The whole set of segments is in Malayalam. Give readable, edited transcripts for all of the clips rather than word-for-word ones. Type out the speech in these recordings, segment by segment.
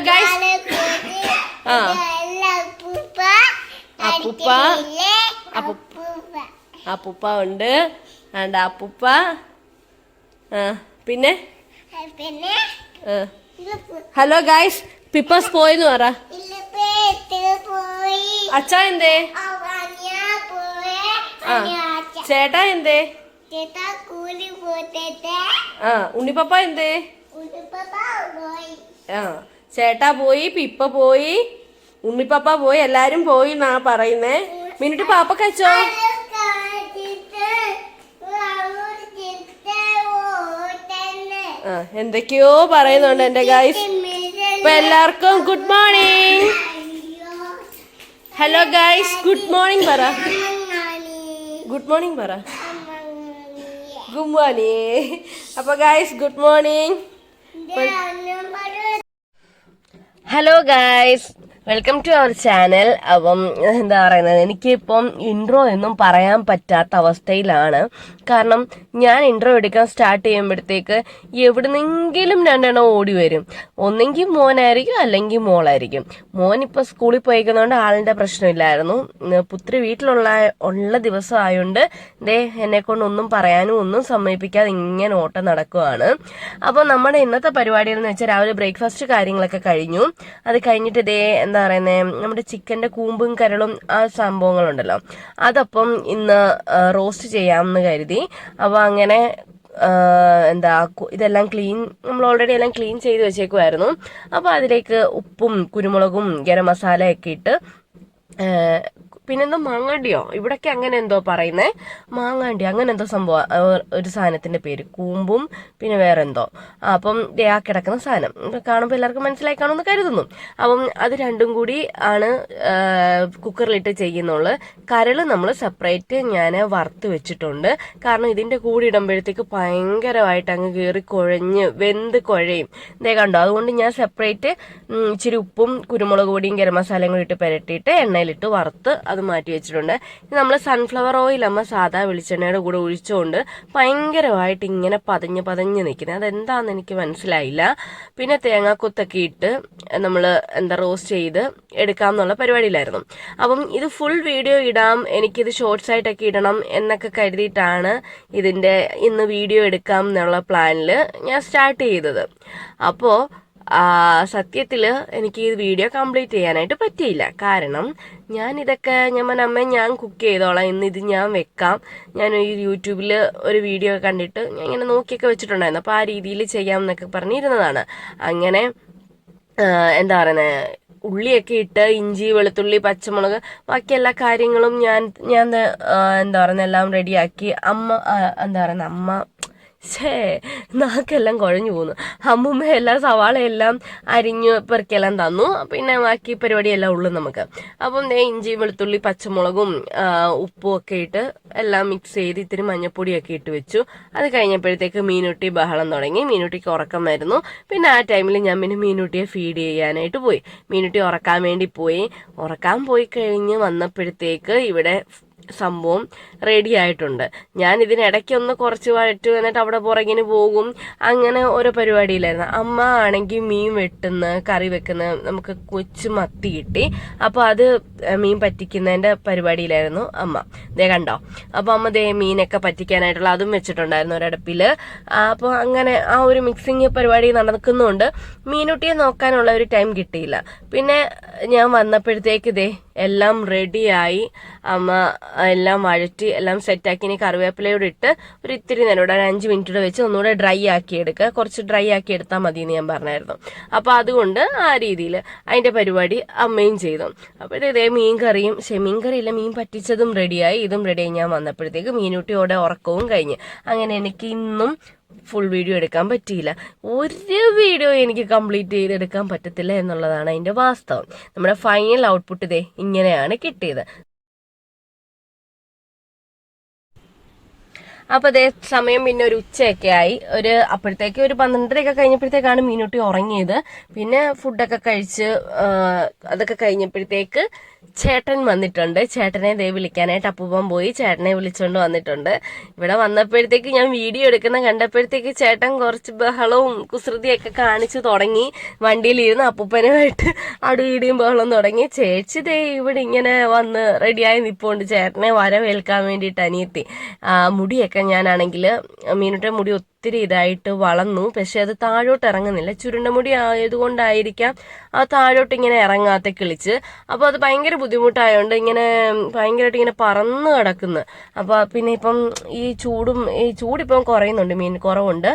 ഗൈസ് അപ്പൂപ്പ അപ്പൂപ്പ ഉണ്ട് ആണ്ട് അപ്പൂപ്പ പിന്നെ ഹലോ ഗൈസ് പിപ്പസ് പോയെന്ന് പറ. അച്ഛാ എന്തേ? ചേട്ടാ എന്തേ? ഉണ്ണിപ്പപ്പ എന്തേ? ചേട്ടാ പോയി, പിപ്പ പോയി, ഉണ്ണിപ്പപ്പ പോയി, എല്ലാരും പോയി എന്നാ പറയുന്നേ. മിനിറ്റ് പാപ്പ കഴിച്ചോ? എന്തൊക്കെയോ പറയുന്നുണ്ട് എന്റെ ഗൈസ്. അപ്പൊ എല്ലാവർക്കും good morning. Hello guys, good morning പറ. ഗുഡ് മോർണിംഗ് പറ. Good morning. അപ്പൊ guys good morning. Hello guys, welcome to our channel. അപ്പം എന്താ പറയുന്നത്, എനിക്കിപ്പം ഇൻട്രോ ഒന്നും പറയാൻ പറ്റാത്ത അവസ്ഥയിലാണ്. കാരണം ഞാൻ ഇൻട്രോ എടുക്കാൻ സ്റ്റാർട്ട് ചെയ്യുമ്പോഴത്തേക്ക് എവിടുന്നെങ്കിലും രണ്ടെണ്ണം ഓടി വരും. ഒന്നെങ്കിൽ മോനായിരിക്കും അല്ലെങ്കിൽ മോളായിരിക്കും. മോൻ ഇപ്പൊ സ്കൂളിൽ പോയിക്കുന്നതുകൊണ്ട് ആളിന്റെ പ്രശ്നമില്ലായിരുന്നു. പുത്രി വീട്ടിലുള്ള ദിവസം ആയതുകൊണ്ട് എന്നെ കൊണ്ട് ഒന്നും പറയാനും ഒന്നും സമ്മതിപ്പിക്കാതെ ഇങ്ങനെ ഓട്ടം നടക്കുവാണ്. അപ്പൊ നമ്മുടെ ഇന്നത്തെ പരിപാടി എന്ന് വെച്ചാൽ രാവിലെ ബ്രേക്ക്ഫാസ്റ്റ് കാര്യങ്ങളൊക്കെ കഴിഞ്ഞു. അത് കഴിഞ്ഞിട്ട് എന്താ പറയുന്നത്, നമ്മുടെ ചിക്കന്റെ കൂമ്പും കരളും ആ സംഭവങ്ങളുണ്ടല്ലോ, അതപ്പം ഇന്ന് റോസ്റ്റ് ചെയ്യാമെന്ന് കരുതി. അപ്പൊ അങ്ങനെ ഇതെല്ലാം നമ്മൾ ഓൾറെഡി എല്ലാം ക്ലീൻ ചെയ്ത് വെച്ചേക്കുമായിരുന്നു. അപ്പൊ അതിലേക്ക് ഉപ്പും കുരുമുളകും ഗരം മസാലയൊക്കെ ഇട്ട്, പിന്നെന്തോ മാങ്ങാണ്ടിയോ ഇവിടൊക്കെ അങ്ങനെ എന്തോ പറയുന്നേ, മാങ്ങാണ്ടി അങ്ങനെ എന്തോ സംഭവം, ഒരു സാധനത്തിന്റെ പേര്, കൂമ്പും പിന്നെ വേറെ എന്തോ. അപ്പം ആ കിടക്കുന്ന സാധനം കാണുമ്പോൾ എല്ലാവർക്കും മനസ്സിലായി കാണുമെന്ന് കരുതുന്നു. അപ്പം അത് രണ്ടും കൂടി ആണ് കുക്കറിലിട്ട് ചെയ്യുന്നുള്ളു. കരള് നമ്മൾ സെപ്പറേറ്റ് ഞാൻ വറുത്ത് വെച്ചിട്ടുണ്ട്. കാരണം ഇതിന്റെ കൂടെ ഇടുമ്പോഴത്തേക്ക് ഭയങ്കരമായിട്ട് അങ്ങ് കയറി കുഴഞ്ഞ് വെന്ത് കുഴയും. കണ്ടോ, അതുകൊണ്ട് ഞാൻ സെപ്പറേറ്റ് ഇച്ചിരി ഉപ്പും കുരുമുളക് പൊടിയും ഗരം മസാലയും കൂടി ഇട്ട് പുരട്ടിയിട്ട് എണ്ണയിലിട്ട് വറുത്ത് അത് മാറ്റി വെച്ചിട്ടുണ്ട്. നമ്മൾ സൺഫ്ലവർ ഓയിൽ അമ്മ സാധാ വെളിച്ചെണ്ണയുടെ കൂടെ ഒഴിച്ചുകൊണ്ട് ഭയങ്കരമായിട്ട് ഇങ്ങനെ പതഞ്ഞ് നിൽക്കുന്നത്, അതെന്താണെന്ന് എനിക്ക് മനസ്സിലായില്ല. പിന്നെ തേങ്ങാക്കൊത്തൊക്കെ ഇട്ട് നമ്മൾ റോസ്റ്റ് ചെയ്ത് എടുക്കാം എന്നുള്ള പരിപാടിയിലായിരുന്നു. അപ്പം ഇത് ഫുൾ വീഡിയോ ഇടാം, എനിക്കിത് ഷോർട്സ് ആയിട്ടൊക്കെ ഇടണം എന്നൊക്കെ കരുതിയിട്ടാണ് ഇന്ന് വീഡിയോ എടുക്കാം എന്നുള്ള പ്ലാനിൽ ഞാൻ സ്റ്റാർട്ട് ചെയ്തത്. അപ്പോൾ സത്യത്തില് എനിക്ക് ഈ വീഡിയോ കംപ്ലീറ്റ് ചെയ്യാനായിട്ട് പറ്റിയില്ല. കാരണം ഞാൻ കുക്ക് ചെയ്തോളാം, ഇന്ന് ഇത് ഞാൻ വെക്കാം, ഞാൻ ഈ യൂട്യൂബിൽ ഒരു വീഡിയോ കണ്ടിട്ട് ഞാൻ ഇങ്ങനെ നോക്കിയൊക്കെ വെച്ചിട്ടുണ്ടായിരുന്നു. അപ്പോൾ ആ രീതിയിൽ ചെയ്യാം എന്നൊക്കെ പറഞ്ഞിരുന്നതാണ്. അങ്ങനെ എന്താ പറയുന്നത്, ഉള്ളിയൊക്കെ ഇട്ട് ഇഞ്ചി വെളുത്തുള്ളി പച്ചമുളക് ബാക്കി എല്ലാ കാര്യങ്ങളും ഞാൻ എന്താ പറയുന്നത് എല്ലാം റെഡിയാക്കി. അമ്മ നാക്കെല്ലാം കുഴഞ്ഞു പോന്നു. അമ്മുമ്മ എല്ലാം സവാളയെല്ലാം അരിഞ്ഞു പെറുക്കിയെല്ലാം തന്നു. പിന്നെ ബാക്കി പരിപാടിയെല്ലാം ഉള്ളു നമുക്ക്. അപ്പം ഇഞ്ചി വെളുത്തുള്ളി പച്ചമുളകും ഉപ്പും ഒക്കെ ഇട്ട് എല്ലാം മിക്സ് ചെയ്ത് ഇത്തിരി മഞ്ഞപ്പൊടിയൊക്കെ ഇട്ട് വെച്ചു. അത് കഴിഞ്ഞപ്പോഴത്തേക്ക് മീനുട്ടി ബഹളം തുടങ്ങി. മീനുട്ടിക്ക് ഉറക്കം വരുന്നു. പിന്നെ ആ ടൈമിൽ ഞാൻ മീനുട്ടിയെ ഫീഡ് ചെയ്യാനായിട്ട് പോയി. മീനുട്ടി ഉറക്കാൻ പോയി കഴിഞ്ഞ് വന്നപ്പോഴത്തേക്ക് ഇവിടെ സംഭവം റെഡി ആയിട്ടുണ്ട്. ഞാൻ ഇതിനിടയ്ക്കൊന്ന് കുറച്ച് വഴറ്റു, എന്നിട്ട് അവിടെ പുറകിന് പോകും, അങ്ങനെ ഓരോ പരിപാടിയിലായിരുന്നു. അമ്മ ആണെങ്കിൽ മീൻ കറി വെക്കുന്ന നമുക്ക് കൊച്ചു മത്തി കിട്ടി. അപ്പൊ അത് മീൻ പറ്റിക്കുന്നതിന്റെ പരിപാടിയിലായിരുന്നു അമ്മ. കണ്ടോ, അപ്പൊ അമ്മ മീനൊക്കെ പറ്റിക്കാനായിട്ടുള്ള അതും വെച്ചിട്ടുണ്ടായിരുന്നു ഒരടുപ്പില്. അപ്പൊ അങ്ങനെ ആ ഒരു മിക്സിങ് പരിപാടി നടക്കുന്നുണ്ട്. മീനുട്ടിയെ നോക്കാനുള്ള ഒരു ടൈം കിട്ടിയില്ല. പിന്നെ ഞാൻ വന്നപ്പോഴത്തേക്ക് എല്ലാം റെഡിയായി. അമ്മ എല്ലാം വഴറ്റി എല്ലാം സെറ്റാക്കി. ഇനി കറിവേപ്പിലയോട് ഇട്ട് ഒരു ഇത്തിരി നേരം ഒരു 5 മിനിറ്റ് വെച്ച് ഒന്നുകൂടെ ഡ്രൈ ആക്കി എടുക്കുക. കുറച്ച് ഡ്രൈ ആക്കി എടുത്താൽ മതി എന്ന് ഞാൻ പറഞ്ഞായിരുന്നു. അപ്പൊ അതുകൊണ്ട് ആ രീതിയിൽ അതിന്റെ പരിപാടി അമ്മയും ചെയ്തു. അപ്പോഴത്തേ മീൻ പറ്റിച്ചതും റെഡിയായി, ഇതും റെഡിയായി. ഞാൻ വന്നപ്പോഴത്തേക്ക് മീനുട്ടിയോടെ ഉറക്കവും കഴിഞ്ഞ്. അങ്ങനെ എനിക്ക് ഇന്നും ഫുൾ വീഡിയോ എടുക്കാൻ പറ്റിയില്ല. ഒരു വീഡിയോ എനിക്ക് കംപ്ലീറ്റ് ചെയ്തെടുക്കാൻ പറ്റത്തില്ല എന്നുള്ളതാണ് അതിന്റെ വാസ്തവം. നമ്മുടെ ഫൈനൽ ഔട്ട്പുട്ട് ഇങ്ങനെയാണ് കിട്ടിയത്. അപ്പൊ അതേ സമയം പിന്നെ ഒരു ഉച്ചയൊക്കെ ആയി. അപ്പോഴത്തേക്ക് ഒരു 12:30 കഴിഞ്ഞപ്പോഴത്തേക്കാണ് മീനുട്ടി ഉറങ്ങിയത്. പിന്നെ ഫുഡൊക്കെ കഴിച്ച് അതൊക്കെ കഴിഞ്ഞപ്പോഴത്തേക്ക് ചേട്ടൻ വന്നിട്ടുണ്ട്. ചേട്ടനെ ദേ വിളിക്കാനായിട്ട് അപ്പൂപ്പൻ പോയി ചേട്ടനെ വിളിച്ചോണ്ട് വന്നിട്ടുണ്ട്. ഇവിടെ വന്നപ്പോഴത്തേക്ക് ഞാൻ വീഡിയോ എടുക്കുന്ന കണ്ടപ്പോഴത്തേക്ക് ചേട്ടൻ കുറച്ച് ബഹളവും കുസൃതിയൊക്കെ കാണിച്ചു തുടങ്ങി. വണ്ടിയിലിരുന്ന് അപ്പൂപ്പനുമായിട്ട് അടിയിടിയും ബഹളം തുടങ്ങി. ചേച്ചി ദേ ഇവിടെ ഇങ്ങനെ വന്ന് റെഡിയായി നിൽപ്പുണ്ട് ചേട്ടനെ വരവേൽക്കാൻ വേണ്ടിയിട്ട്. അനിയത്തി മുടിയൊക്കെ ഞാനാണെങ്കിൽ മീനുടെ മുടി ഒത്തിരി ഇതായിട്ട് വളർന്നു, പക്ഷെ അത് താഴോട്ട് ഇറങ്ങുന്നില്ല. ചുരുണ്ട മുടി ആയതുകൊണ്ടായിരിക്കാം ആ താഴോട്ട് ഇങ്ങനെ ഇറങ്ങാത്ത കിളിച്ച്. അപ്പോൾ അത് ഭയങ്കര ബുദ്ധിമുട്ടായതുകൊണ്ട് ഇങ്ങനെ ഭയങ്കരമായിട്ട് ഇങ്ങനെ പറന്ന് കിടക്കുന്നു. അപ്പോൾ പിന്നെ ഇപ്പം ഈ ചൂടിപ്പം കുറയുന്നുണ്ട്, മീൻ കുറവുണ്ട്.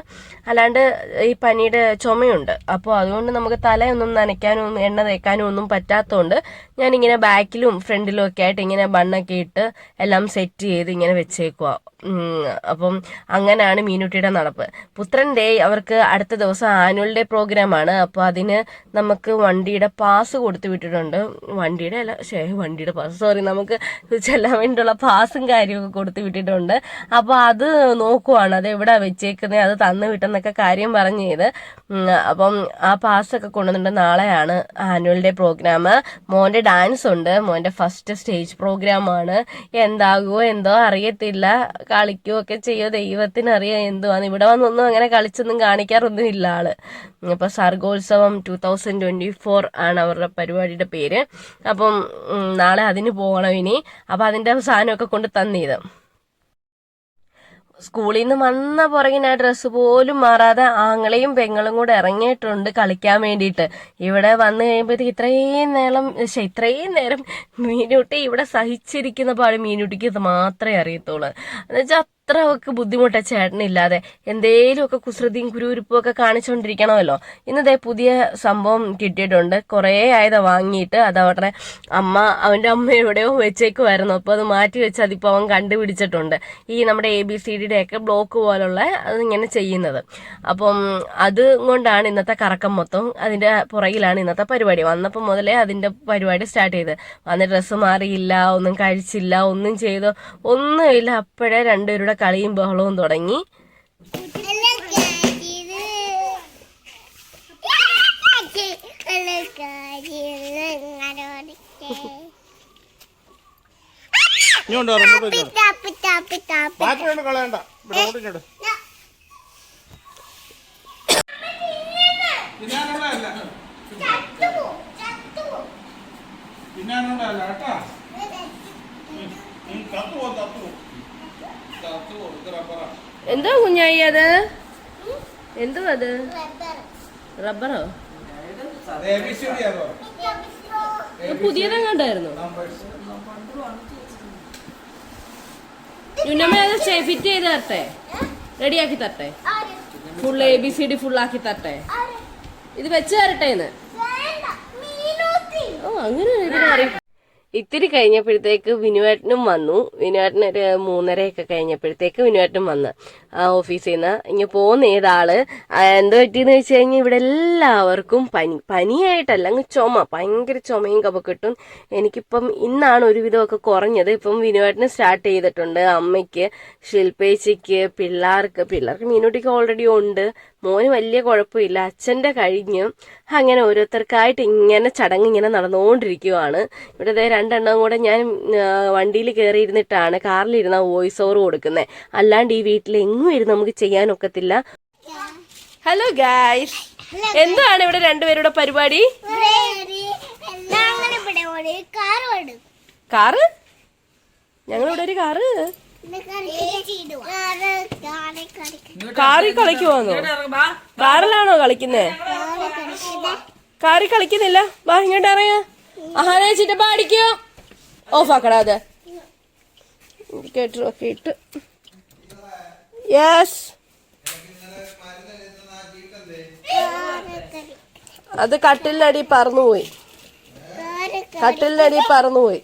അല്ലാണ്ട് ഈ പനിയുടെ ചുമയുണ്ട്. അപ്പോൾ അതുകൊണ്ട് നമുക്ക് തലയൊന്നും നനയ്ക്കാനും എണ്ണ തേക്കാനും ഒന്നും പറ്റാത്തതുകൊണ്ട് ഞാനിങ്ങനെ ബാക്കിലും ഫ്രണ്ടിലും ഒക്കെ ആയിട്ട് ഇങ്ങനെ ബണ്ണൊക്കെ ഇട്ട് എല്ലാം സെറ്റ് ചെയ്ത് ഇങ്ങനെ വെച്ചേക്കുക. അപ്പം അങ്ങനെയാണ് മീനുട്ടിയുടെ നടപ്പ്. പുത്രൻ ഡേ അവർക്ക് അടുത്ത ദിവസം ആനുവൽ ഡേ പ്രോഗ്രാമാണ്. അപ്പോൾ അതിന് നമുക്ക് വണ്ടിയുടെ പാസ് കൊടുത്തു വിട്ടിട്ടുണ്ട്. വണ്ടിയുടെ പാസ് നമുക്ക് ചെല്ലാൻ വേണ്ടിയുള്ള പാസും കാര്യമൊക്കെ കൊടുത്തു വിട്ടിട്ടുണ്ട്. അപ്പോൾ അത് നോക്കുവാണ്, അത് എവിടെ വെച്ചേക്കുന്നത്, അത് തന്നു വിട്ടെന്നൊക്കെ കാര്യം പറഞ്ഞു ചെയ്ത്. അപ്പം ആ പാസ്സൊക്കെ കൊണ്ടുവന്നിട്ട് നാളെയാണ് ആനുവൽ ഡേ പ്രോഗ്രാം. മോൻ്റെ ഡാൻസ് ഉണ്ട്, മോൻ്റെ ഫസ്റ്റ് സ്റ്റേജ് പ്രോഗ്രാമാണ്. എന്താകുമോ എന്തോ അറിയത്തില്ല, കളിക്കുകയോ ഒക്കെ ചെയ്യോ ദൈവത്തിനറിയാം എന്തുവാന്ന്. ഇവിടെ വന്നൊന്നും അങ്ങനെ കളിച്ചൊന്നും കാണിക്കാറൊന്നും ഇല്ല ആള്. അപ്പൊ സർഗോത്സവം 2024 ആണ് അവരുടെ പരിപാടിയുടെ പേര്. അപ്പം നാളെ അതിന് പോകണം ഇനി. അപ്പൊ അതിന്റെ സാധനമൊക്കെ കൊണ്ട് തന്നിത്. സ്കൂളിൽ നിന്ന് വന്ന പുറകിന് ആ ഡ്രസ്സ് പോലും മാറാതെ ആങ്ങളെയും പെങ്ങളും കൂടെ ഇറങ്ങിയിട്ടുണ്ട് കളിക്കാൻ വേണ്ടിയിട്ട്. ഇവിടെ വന്നു കഴിയുമ്പോഴത്തേക്ക് ഇത്രയും നേരം മീനുട്ടി ഇവിടെ സഹിച്ചിരിക്കുന്ന പാട് മീനുട്ടിക്ക് ഇത് മാത്രമേ അറിയത്തുള്ളൂ. എന്നുവെച്ചാൽ അത്ര ഒക്കെ ബുദ്ധിമുട്ടാ ചേട്ടനില്ലാതെ. എന്തേലുമൊക്കെ കുസൃതിയും കുരുവിരിപ്പും ഒക്കെ കാണിച്ചുകൊണ്ടിരിക്കണമല്ലോ. ഇന്നതേ പുതിയ സംഭവം കിട്ടിയിട്ടുണ്ട്. കുറേ ആയത് വാങ്ങിയിട്ട് അത് അവരുടെ അവൻ്റെ അമ്മ എവിടെയോ വെച്ചേക്കുമായിരുന്നു. അപ്പോൾ അത് മാറ്റി വെച്ച് അതിപ്പോൾ അവൻ കണ്ടുപിടിച്ചിട്ടുണ്ട്. ഈ നമ്മുടെ ABCD ഒക്കെ ബ്ലോക്ക് പോലുള്ള അതിങ്ങനെ ചെയ്യുന്നത്. അപ്പം അത് കൊണ്ടാണ് ഇന്നത്തെ കറക്കം മൊത്തം. അതിൻ്റെ പുറകിലാണ് ഇന്നത്തെ പരിപാടി. വന്നപ്പോൾ മുതലേ അതിൻ്റെ പരിപാടി സ്റ്റാർട്ട് ചെയ്ത്. വന്ന് ഡ്രസ്സ് മാറിയില്ല, ഒന്നും കഴിച്ചില്ല, ഒന്നും ചെയ്തോ ഒന്നുമില്ല. അപ്പോഴേ രണ്ടുപേരുടെ കളിയും ബഹളവും തുടങ്ങി. എന്തോ കുഞ്ഞായി അത്? എന്തോ അത്? റബ്ബറോ? പുതിയതെങ്ങാണ്ടായിരുന്നു. യുന്നമ്മ അത് ഫിറ്റ് ചെയ്ത് തരട്ടെ, റെഡിയാക്കി തരട്ടെ, ഫുൾ ABCD ഫുള്ളാക്കി തരട്ടെ, ഇത് വെച്ച് തരട്ടേന്ന്. ഓ അങ്ങനെ ഇതിനറിയാം. ഇത്തിരി കഴിഞ്ഞപ്പോഴത്തേക്ക് വിനുവേട്ടനും വന്നു. വിനുവേട്ടൻ ഒരു 3:30 കഴിഞ്ഞപ്പോഴത്തേക്ക് വിനുവേട്ടനും വന്ന് ഓഫീസിൽ നിന്ന് ഇങ്ങനെ പോകുന്ന ഏതാള്. എന്തോ പറ്റിയെന്ന് വെച്ച് കഴിഞ്ഞാൽ ഇവിടെ എല്ലാവർക്കും പനിയായിട്ടല്ല, അങ്ങ് ചുമ, ഭയങ്കര ചുമയും കഫക്കെട്ടും. എനിക്കിപ്പം ഇന്നാണ് ഒരുവിധമൊക്കെ കുറഞ്ഞത്. ഇപ്പം വിനുവേട്ടന് സ്റ്റാർട്ട് ചെയ്തിട്ടുണ്ട്. അമ്മയ്ക്ക്, ശില്പേച്ചിക്ക്, പിള്ളേർക്ക് മീനുട്ടിക്ക് ഓൾറെഡി ഉണ്ട്. മോന് വലിയ കുഴപ്പമില്ല. അച്ഛൻ്റെ കഴിഞ്ഞു. അങ്ങനെ ഓരോരുത്തർക്കായിട്ട് ഇങ്ങനെ ചടങ്ങ് ഇങ്ങനെ നടന്നുകൊണ്ടിരിക്കുവാണ്. ഇവിടെ 2 എണ്ണം കൂടെ ഞാൻ വണ്ടിയിൽ കയറിയിരുന്നിട്ടാണ്, കാറിലിരുന്ന വോയിസ് ഓവർ കൊടുക്കുന്നത്. അല്ലാണ്ട് ഈ വീട്ടിൽ എങ്ങും ഇരുന്ന് നമുക്ക് ചെയ്യാനൊക്കത്തില്ല. ഹലോ ഗായ്സ്, എന്താണ് ഇവിടെ രണ്ടുപേരുടെ പരിപാടി? കാറ്? ഞങ്ങളിവിടെ ഒരു കാറ് കാറിൽ കളിക്കുവാന്നോ? കാറിലാണോ കളിക്കുന്നേ? കാറിൽ കളിക്കുന്നില്ല. വാ ഇങ്ങോട്ട് അറിയാ. ആഹാരം ചിറ്റപ്പ അടിക്കോ? ഓഫാക്കടാ അത്. ഇൻഡിക്കേറ്ററൊക്കെ ഇട്ട്. യെസ്, അത് കട്ടിലിനടി പറന്നുപോയി.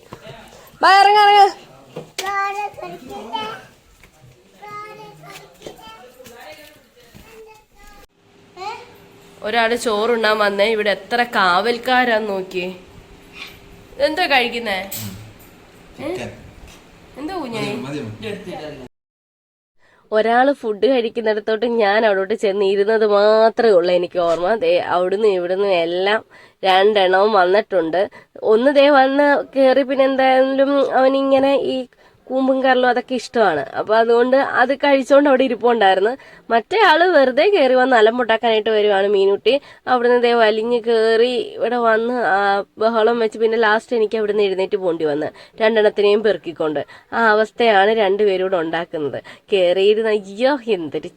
ബാ ഇറങ്ങ. ഒരാള് ചോറുണ്ണാൻ വന്നേ. ഇവിടെ എത്ര കാവൽക്കാരാന്ന് നോക്കിയേ. എന്താ കഴിക്കുന്നേ? എന്താ കുഞ്ഞേ? ഒരാൾ ഫുഡ് കഴിക്കുന്നിടത്തോട്ട് ഞാൻ അവിടോട്ട് ചെന്ന് ഇരുന്നത് മാത്രമേ ഉള്ളൂ എനിക്ക് ഓർമ്മ. അവിടുന്ന് ഇവിടുന്ന് എല്ലാം രണ്ടെണ്ണവും വന്നിട്ടുണ്ട്. ഒന്ന് വന്ന് കയറി. പിന്നെ എന്തായാലും അവനിങ്ങനെ ഈ കൂമ്പും കരലും അതൊക്കെ ഇഷ്ടമാണ്. അപ്പൊ അതുകൊണ്ട് അത് കഴിച്ചോണ്ട് അവിടെ ഇരിപ്പുണ്ടായിരുന്നു. മറ്റേ ആള് വെറുതെ കയറി വന്ന് അലമ്പുണ്ടാക്കാനായിട്ട് വരുവാണ് മീനുട്ടി. അവിടുന്ന് വലിഞ്ഞ് കയറി ഇവിടെ വന്ന് ബഹളം വെച്ച് പിന്നെ ലാസ്റ്റ് എനിക്ക് അവിടുന്ന് എഴുന്നേറ്റ് പോണ്ടി വന്ന് രണ്ടെണ്ണത്തിനെയും പെറുക്കിക്കൊണ്ട്. ആ അവസ്ഥയാണ് രണ്ടുപേരോട് ഉണ്ടാക്കുന്നത്. കയറിയിരുന്ന അയ്യോ എന്തൊരു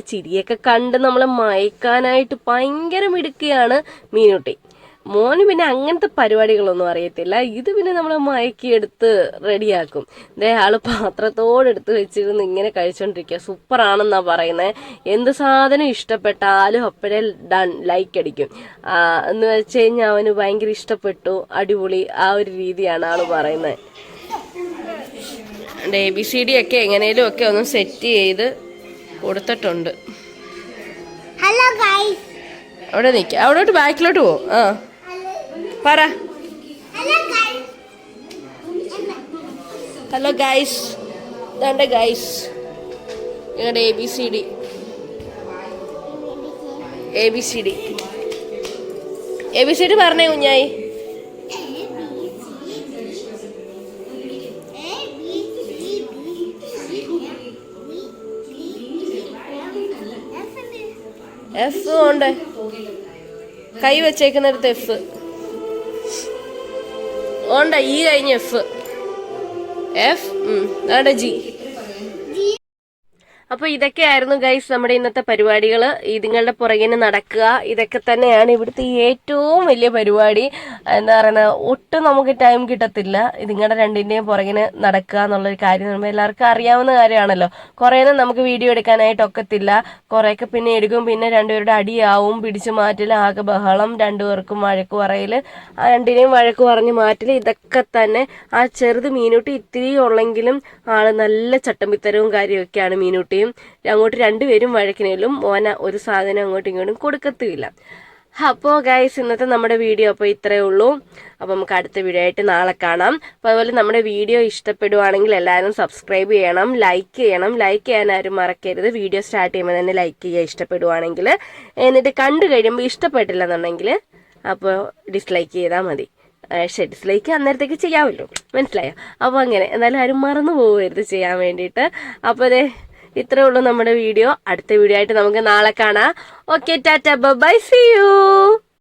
ചിരിയൊക്കെ കണ്ട് നമ്മളെ മയക്കാനായിട്ട് ഭയങ്കര മിടുക്കിയാണ് മീനുട്ടി. മോന് പിന്നെ അങ്ങനത്തെ പരിപാടികളൊന്നും അറിയത്തില്ല. ഇത് പിന്നെ നമ്മളെ മയക്കിയെടുത്ത് റെഡിയാക്കും. ആള് പാത്രത്തോടെടുത്ത് വെച്ചിരുന്ന് ഇങ്ങനെ കഴിച്ചോണ്ടിരിക്കുക. സൂപ്പറാണെന്നാ പറയുന്നത്. എന്ത് സാധനം ഇഷ്ടപ്പെട്ടാലും അപ്പോഴേ ലൈക്ക് അടിക്കും. എന്ന് വെച്ച് കഴിഞ്ഞാൽ അവന് ഭയങ്കര ഇഷ്ടപ്പെട്ടു, അടിപൊളി, ആ ഒരു രീതിയാണ് ആള് പറയുന്നത്. ABCD ഒക്കെ എങ്ങനെയും ഒക്കെ ഒന്ന് സെറ്റ് ചെയ്ത് കൊടുത്തിട്ടുണ്ട്. ഹലോ ഗൈസ്, അവിടെ നിൽക്കുക, അവിടോട്ട് ബാക്കിലോട്ട് പോ. പറ ഹലോ ഗൈസ്. ഇതാണ്ട് ഗൈസ് ഞങ്ങളുടെ ABCD പറഞ്ഞേ കുഞ്ഞായി. F ഉണ്ട്, കൈ വെച്ചേക്കുന്നിടത്ത് F ഉണ്ട്. E കഴിഞ്ഞ് F G. അപ്പൊ ഇതൊക്കെയായിരുന്നു ഗൈസ് നമ്മുടെ ഇന്നത്തെ പരിപാടികൾ. ഇതുങ്ങളുടെ പുറകിന് നടക്കുക, ഇതൊക്കെ തന്നെയാണ് ഇവിടുത്തെ ഏറ്റവും വലിയ പരിപാടി. എന്താ പറയുന്നത്, ഒട്ടും നമുക്ക് ടൈം കിട്ടത്തില്ല ഇതുങ്ങളുടെ രണ്ടിന്റെയും പുറകിന് നടക്കുക എന്നുള്ളൊരു കാര്യം നമ്മൾ എല്ലാവർക്കും അറിയാവുന്ന കാര്യമാണല്ലോ. കുറേയൊന്നും നമുക്ക് വീഡിയോ എടുക്കാനായിട്ട് ഒക്കത്തില്ല. കുറേയൊക്കെ പിന്നെ എടുക്കും, പിന്നെ രണ്ടുപേരുടെ അടിയാവും, പിടിച്ചു മാറ്റൽ, ആകെ ബഹളം, രണ്ടുപേർക്കും വഴക്ക് പറയൽ, ആ രണ്ടിനെയും വഴക്ക് പറഞ്ഞ് മാറ്റൽ, ഇതൊക്കെ തന്നെ. ആ ചെറുത് മീനുട്ടി ഇത്തിരി ഉള്ളെങ്കിലും ആള് നല്ല ചട്ടമ്പിത്തരവും കാര്യമൊക്കെയാണ് മീനുട്ടി. അങ്ങോട്ട് രണ്ടുപേരും വഴക്കിനേലും ഓന ഒരു സാധനം അങ്ങോട്ടും ഇങ്ങോട്ടും കൊടുക്കത്തുമില്ല. അപ്പോൾ ഗൈസ് ഇന്നത്തെ നമ്മുടെ വീഡിയോ അപ്പോൾ ഇത്രയേ ഉള്ളൂ. അപ്പോൾ നമുക്ക് അടുത്ത വീഡിയോ ആയിട്ട് നാളെ കാണാം. അപ്പോൾ അതുപോലെ നമ്മുടെ വീഡിയോ ഇഷ്ടപ്പെടുവാണെങ്കിൽ എല്ലാവരും സബ്സ്ക്രൈബ് ചെയ്യണം, ലൈക്ക് ചെയ്യണം. ലൈക്ക് ചെയ്യാൻ ആരും മറക്കരുത്. വീഡിയോ സ്റ്റാർട്ട് ചെയ്യുമ്പോൾ തന്നെ ലൈക്ക് ചെയ്യുക ഇഷ്ടപ്പെടുവാണെങ്കിൽ. എന്നിട്ട് കണ്ടു കഴിയുമ്പോൾ ഇഷ്ടപ്പെട്ടില്ലെന്നുണ്ടെങ്കിൽ അപ്പോൾ ഡിസ്ലൈക്ക് ചെയ്താൽ മതി. ഡിസ്ലൈക്ക് അന്നേരത്തേക്ക് ചെയ്യാമല്ലോ, മനസ്സിലായോ? അപ്പോൾ അങ്ങനെ എന്നാലും ആരും മറന്നു പോകരുത് ചെയ്യാൻ വേണ്ടിയിട്ട്. അപ്പോൾ ഇത്രേ ഉള്ളൂ നമ്മുടെ വീഡിയോ. അടുത്ത വീഡിയോ ആയിട്ട് നമുക്ക് നാളെ കാണാം. Okay, tata, bye, see U.